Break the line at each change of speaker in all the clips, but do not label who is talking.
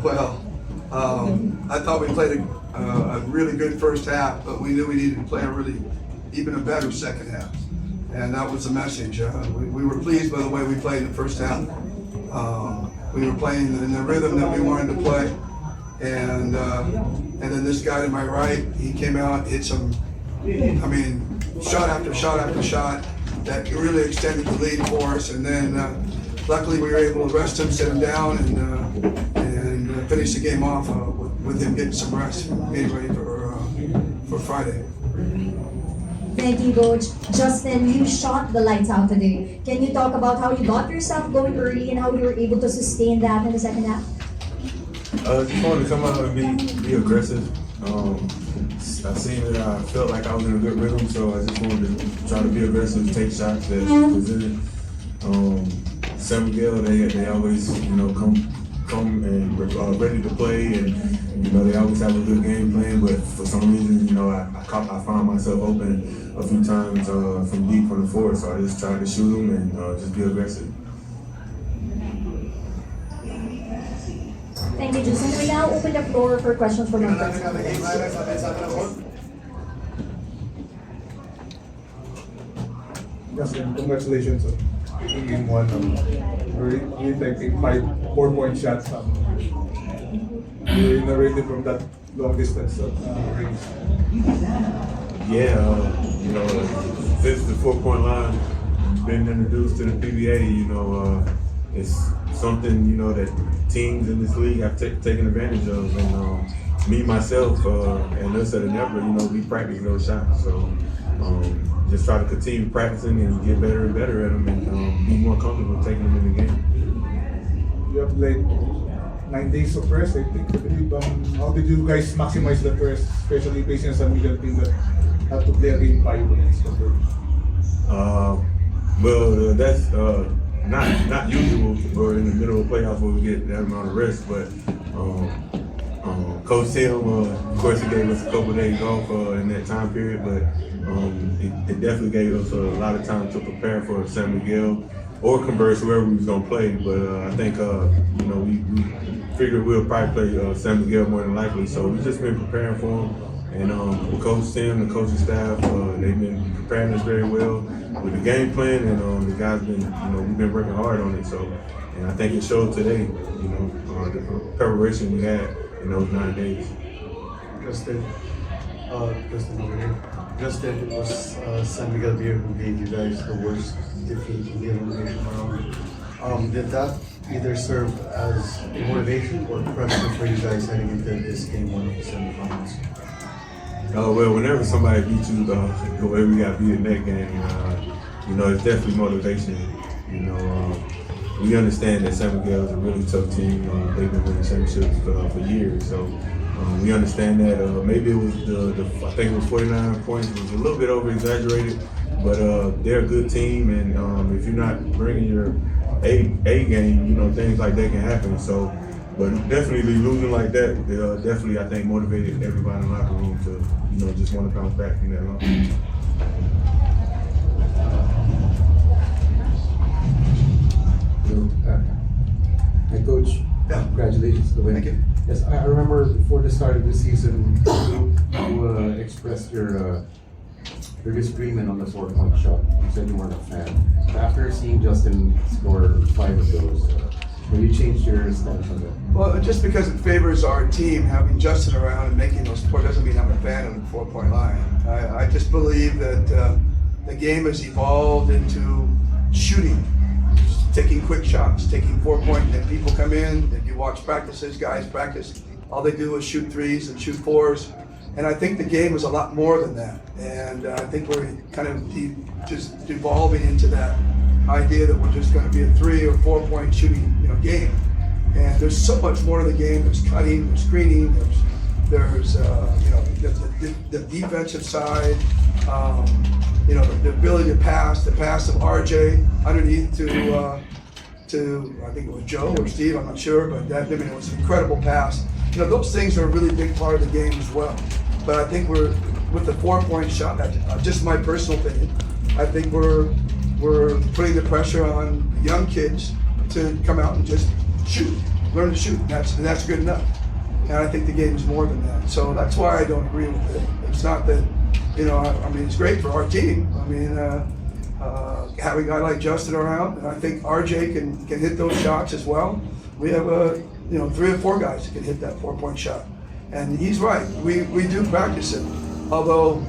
Well, I thought we played a really good first half, but we knew we needed to play even a better second half. And that was the message. We were pleased by the way we played in the first half. We were playing in the rhythm that we wanted to play. And then this guy to my right, he came out, hit some, shot after shot after shot that really extended the lead for us. And then luckily we were able to rest him, sit him down, and finish the game off with him getting some rest, getting ready for Friday.
Thank you, Coach. Justin, you shot the lights out today. Can you talk about how you got yourself going early and how you were able to sustain that in the second half?
Just wanted to come out and be aggressive. I seen that I felt like I was in a good rhythm, so I just wanted to try to be aggressive, take shots that presented. San Miguel, they always, come and ready to play, and they always have a good game plan. But for some reason, I found myself open a few times from deep from the floor, so I just tried to shoot them and just be aggressive.
Thank you, Justin. We now open the floor for questions from our participants.
Justin, congratulations on game one. Really taking 4-point shots. You narrated from that long distance range.
Yeah, since the 4-point line been introduced to the PBA, it's something that teams in this league have taken advantage of, and me myself and us at Ginebra, we practice those shots. So just try to continue practicing and get better and better at them, and be more comfortable taking them in the game.
You have played 9 days of rest, I think. How did you guys maximize the rest, especially facing a San Miguel team that have to play a game 5 against the third?
Well, that's not usual for in the middle of playoffs where we get that amount of rest, but Coach Tim, of course, he gave us a couple of days off in that time period, but it definitely gave us a lot of time to prepare for San Miguel or converse whoever we was gonna play. But I think we figured we'll probably play San Miguel more than likely, so we've just been preparing for them. And Coach Tim, the coaching staff, they've been preparing us very well with the game plan, and the guys been, we've been working hard on it. So, and I think it showed today, the preparation we had in those 9 days.
Justin it was San Miguel Beermen who gave you guys the worst defeat in the elimination round. Did that either serve as a motivation or pressure for you guys heading into this game 1 of the semifinals?
Well, whenever somebody beats you the way we got beat in that game, it's definitely motivation. We understand that San Miguel is a really tough team. They've been winning championships for years, so we understand that. Maybe it was I think it was 49 points. It was a little bit over exaggerated, but they're a good team, and if you're not bringing your A game, things like that can happen. So. But definitely losing like that, definitely I think motivated everybody in the locker room to, just want to bounce back from that loss.
Hi, Coach.
Yeah.
Congratulations to win.
Thank you.
Yes, I remember before the start of the season, you expressed your disagreement on the 4-point shot. You said you weren't a fan. But after seeing Justin score 5 of those, will you change your stance on that?
Well, just because it favors our team, having Justin around and making those four doesn't mean I'm a fan of the 4-point line. I just believe that the game has evolved into shooting, taking quick shots, taking 4-point, and people come in, if you watch practices, guys practice, all they do is shoot 3s and shoot 4s. And I think the game is a lot more than that. And I think we're kind of just devolving into that idea that we're just going to be a 3 or 4-point shooting, game. And there's so much more to the game. There's cutting, there's screening, there's the defensive side, the ability to pass, the pass of RJ underneath to I think it was Joe or Steve, I'm not sure, but it was an incredible pass. Those things are a really big part of the game as well. But I think we're with the 4-point shot. Just my personal opinion. I think we're putting the pressure on young kids to come out and just shoot. learn to shoot. That's good enough. And I think the game is more than that. So that's why I don't agree with it. It's not that, I mean, it's great for our team. I mean, having a guy like Justin around, and I think RJ can hit those shots as well. We have 3 or 4 guys that can hit that 4-point shot. And he's right. We do practice it. Although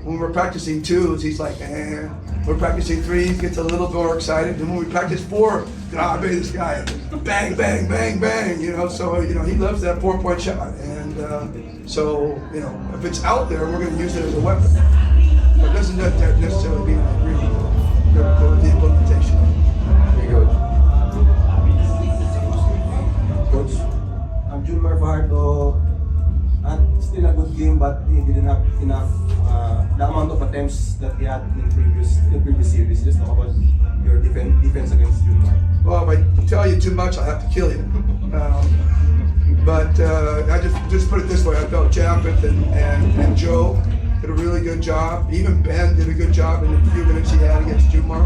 when we're practicing 2s, he's like, eh. We're practicing 3s, gets a little more excited. And when we practice 4, God, man, this guy, bang, bang, bang, bang, So, he loves that 4-point shot. And so, if it's out there, we're going to use it as a weapon. But it doesn't necessarily mean I agree with the implementation.
There you go.
Coach, Junmar Fajardo had still a good game, but he didn't have enough the amount of attempts that he had in previous series. Just talk about your defense against Junmar.
Well, if I tell you too much, I'll have to kill you. But I just put it this way: I felt Japeth and Joe did a really good job. Even Ben did a good job in the few minutes he had against Junmar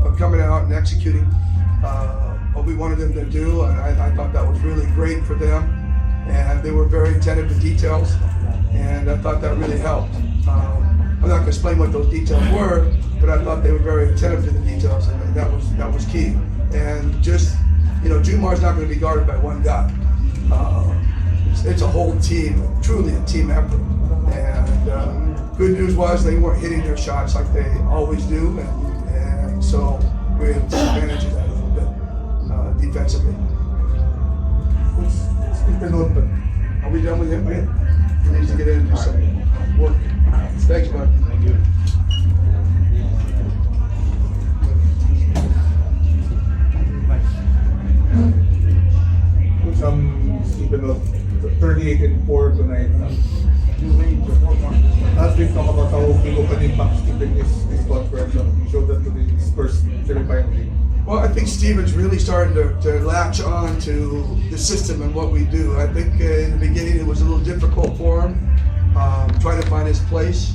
of coming out and executing what we wanted them to do. And I thought that was really great for them. And they were very attentive to details. And I thought that really helped. I'm not going to explain what those details were, but I thought they were very attentive to the details, and that was key. And just, Junmar's not going to be guarded by one guy. It's a whole team, truly a team effort. And good news was they weren't hitting their shots like they always do, and so we were able to take advantage of that a little bit defensively. Are we done with him? He needs to get in and do some work. Thanks, bud.
Thank you.
Stephen, 38-4 tonight. Last week, talk about how big of an impact Stephen is this conference. He showed that to the Spurs semifinal game.
Well, I think Steven's really starting to latch on to the system and what we do. I think in the beginning it was a little difficult for him, trying to find his place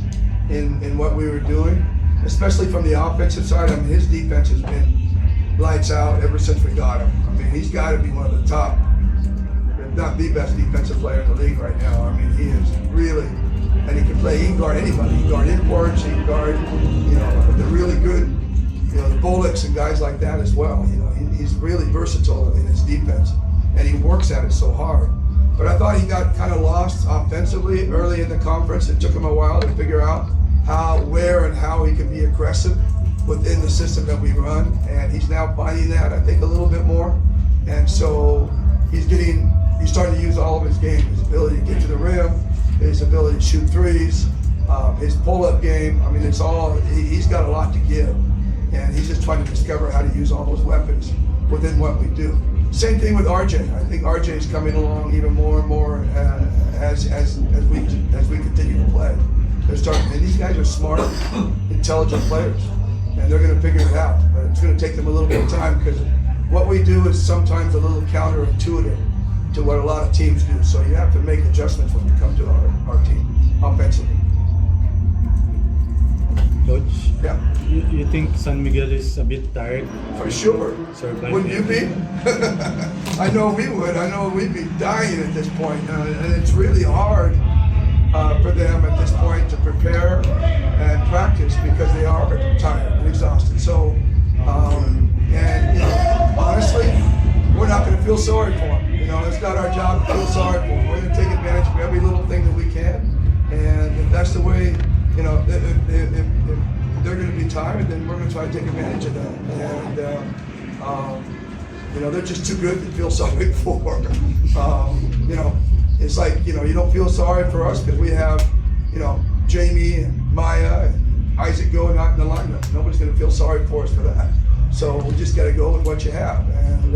in what we were doing, especially from the offensive side. I mean, his defense has been lights out ever since we got him. I mean, he's got to be one of the top, if not the best defensive player in the league right now. I mean, he is really, and he can guard anybody. He can guard imports, he can guard, the really good, the Bullocks and guys like that as well. He's really versatile in his defense, and he works at it so hard. But I thought he got kind of lost offensively early in the conference. It took him a while to figure out where and how he could be aggressive within the system that we run, and he's now finding that, I think, a little bit more. And so he's starting to use all of his game, his ability to get to the rim, his ability to shoot threes, his pull-up game. I mean, he's got a lot to give. And he's just trying to discover how to use all those weapons within what we do. Same thing with RJ. I think RJ is coming along even more and more as we continue to play. And these guys are smart, intelligent players, and they're going to figure it out. But it's going to take them a little bit of time because what we do is sometimes a little counterintuitive to what a lot of teams do. So you have to make adjustments when you come to our team offensively.
Coach,
Yeah.
you think San Miguel is a bit tired?
For sure.
Surviving.
Wouldn't you be? I know we would. I know we'd be dying at this point. And it's really hard for them at this point to prepare and practice because they are tired and exhausted. So, honestly, we're not going to feel sorry for them. It's not our job to feel sorry for them. We're going to take advantage of every little thing that we can. And if that's the way, if they're going to be tired, then we're going to try to take advantage of that. And, they're just too good to feel sorry for. It's like, you don't feel sorry for us because we have, Jamie and Maya and Isaac going out in the lineup. Nobody's going to feel sorry for us for that. So we just got to go with what you have. And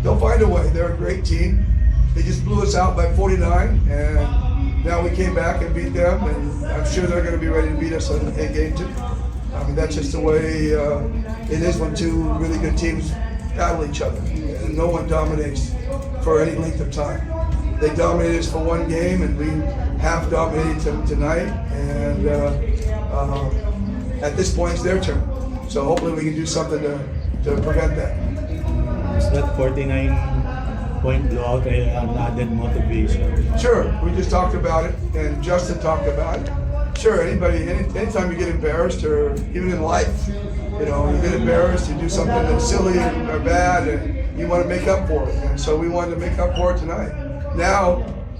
they'll find a way. They're a great team. They just blew us out by 49. And now we came back and beat them. And I'm sure they're going to be ready to beat us in game 2. I mean, that's just the way it is when two really good teams battle each other. And no one dominates for any length of time. They dominated us for one game, and we half dominated them tonight. And at this point, it's their turn. So hopefully we can do something to prevent that.
Is that 49 4-point blowout ay an added motivation?
Sure, we just talked about it, and Justin talked about it. Sure, anytime you get embarrassed, or even in life, you know, you get embarrassed, you do something that's silly or bad, and you want to make up for it. And so we wanted to make up for it tonight. Now,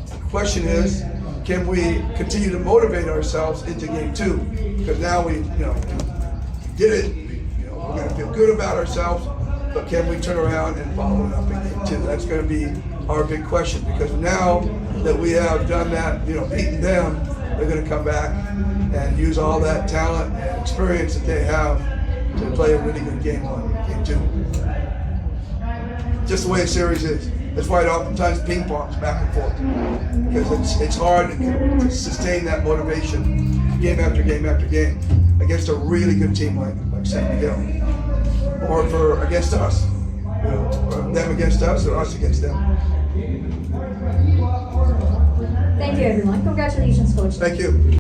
the question is, can we continue to motivate ourselves into game two? Because now we, you know, did it. You know, we're going to feel good about ourselves, but can we turn around and follow it up in game two? That's going to be our big question. Because now that we have done that, you know, beaten them, they're going to come back and use all that talent and experience that they have to play a really good game on game two. Just the way a series is. That's why it oftentimes ping pongs back and forth, because it's hard to sustain that motivation game after game after game against a really good team like San Miguel, or against us, you know, or them against us or us against them.
Thank you, everyone. Congratulations, Coach.
Thank you.